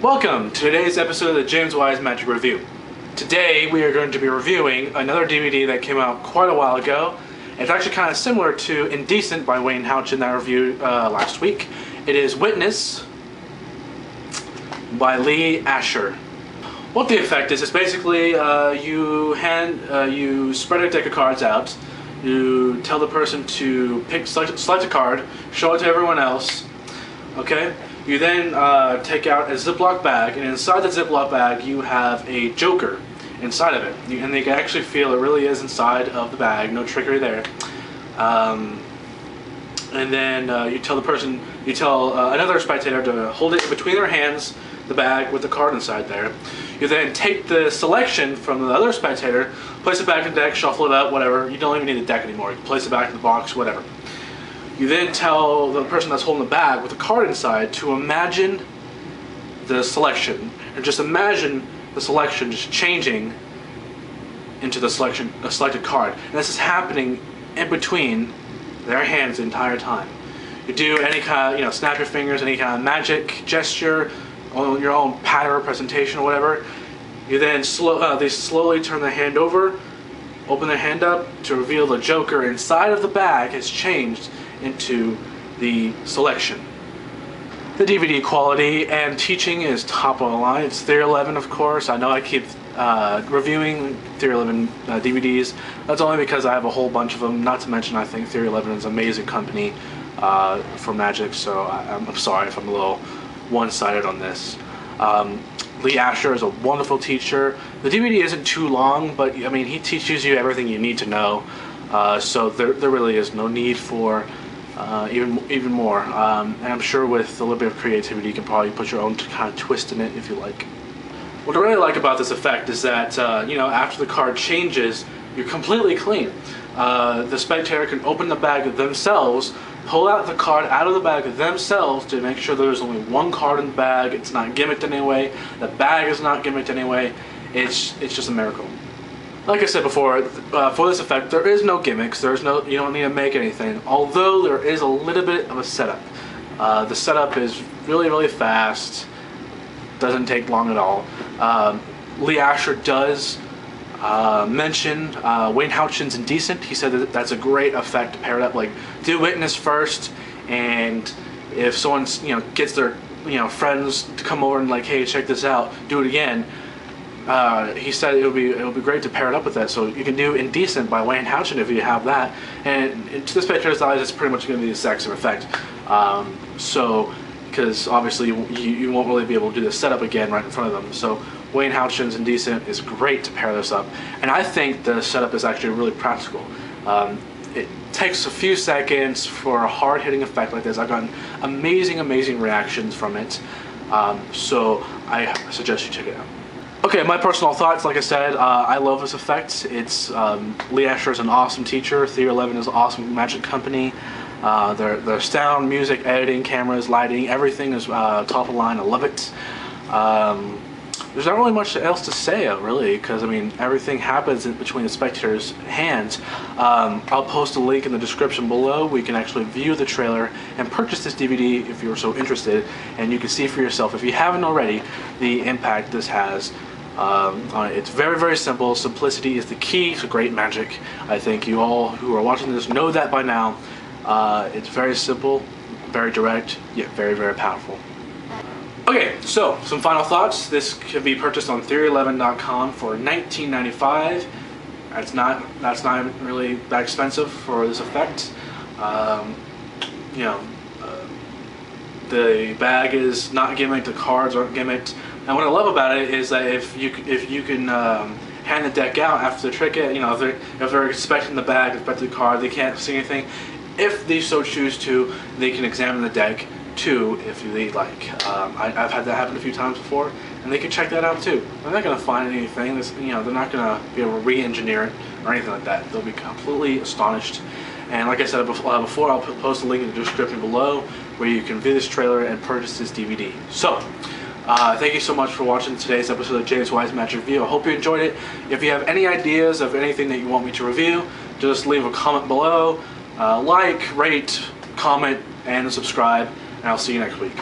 Welcome to today's episode of the James Wise Magic Review. Today we are going to be reviewing another DVD that came out quite a while ago. It's actually kind of similar to Indecent by Wayne Houchin that I reviewed last week. It is Witness by Lee Asher. What the effect is basically you spread a deck of cards out, you tell the person to select a card, show it to everyone else, okay? You then take out a Ziploc bag, and inside the Ziploc bag you have a joker inside of it. And you can actually feel it really is inside of the bag, no trickery there. And then you tell another spectator to hold it between their hands, the bag with the card inside there. You then take the selection from the other spectator, place it back in the deck, shuffle it up, whatever. You don't even need the deck anymore. You can place it back in the box, whatever. You then tell the person that's holding the bag with the card inside to imagine the selection, and just imagine the selection just changing into a selected card. And this is happening in between their hands the entire time. You do any kind of, snap your fingers, any kind of magic gesture, on your own pattern or presentation or whatever. You then they slowly turn their hand over, open their hand up to reveal the joker inside of the bag has changed into the selection. The DVD quality and teaching is top of the line. It's Theory 11, of course. I know I keep reviewing Theory 11 DVDs. That's only because I have a whole bunch of them. Not to mention, I think Theory 11 is an amazing company for magic, so I'm sorry if I'm a little one-sided on this. Lee Asher is a wonderful teacher. The DVD isn't too long, but I mean, he teaches you everything you need to know. So there really is no need for even more. And I'm sure with a little bit of creativity, you can probably put your own kind of twist in it if you like. What I really like about this effect is that after the card changes, you're completely clean. The spectator can open the bag themselves, pull out the card out of the bag themselves to make sure there's only one card in the bag. It's not gimmicked in any way. The bag is not gimmicked in any way. It's just a miracle. Like I said before, for this effect, there is no gimmicks. You don't need to make anything. Although there is a little bit of a setup. The setup is really, really fast. Doesn't take long at all. Lee Asher does mention Wayne Houchin's Indecent. He said that that's a great effect to pair it up. Like, do Witness first, and if someone gets their friends to come over and like, hey, check this out, do it again. He said it would be great to pair it up with that. So you can do Indecent by Wayne Houchin if you have that, and to the spectator's eyes, it's pretty much going to be the exact same effect. Because obviously you won't really be able to do the setup again right in front of them. So Wayne Houchin's Indecent is great to pair this up, and I think the setup is actually really practical. It takes a few seconds for a hard-hitting effect like this. I've gotten amazing reactions from it, so I suggest you check it out. Okay, my personal thoughts, like I said, I love this effect. It's Lee Asher is an awesome teacher. Theory 11 is an awesome magic company. Their sound, music, editing, cameras, lighting, everything is top of the line. I love it. There's not really much else to say, really, because I mean, everything happens in between the spectator's hands. I'll post a link in the description below where you can actually view the trailer and purchase this DVD if you're so interested, and you can see for yourself, if you haven't already, the impact this has. It's very simple. Simplicity is the key to great magic. I think you all who are watching this know that by now. It's very simple, very direct, yet very powerful. Okay, so some final thoughts. This can be purchased on Theory11.com for $19.95. That's not really that expensive for this effect. The bag is not gimmicked. The cards aren't gimmicked. And what I love about it is that if you can hand the deck out after the trick, if they're expecting the bag, expecting the card, they can't see anything. If they so choose to, they can examine the deck too, if they like. I've had that happen a few times before, and they can check that out too. They're not going to find anything. They're not going to be able to re-engineer it or anything like that. They'll be completely astonished. And like I said before, I'll post a link in the description below where you can view this trailer and purchase this DVD. So, thank you so much for watching today's episode of James Wise Magic Review. I hope you enjoyed it. If you have any ideas of anything that you want me to review, just leave a comment below. Like, rate, comment, and subscribe, and I'll see you next week.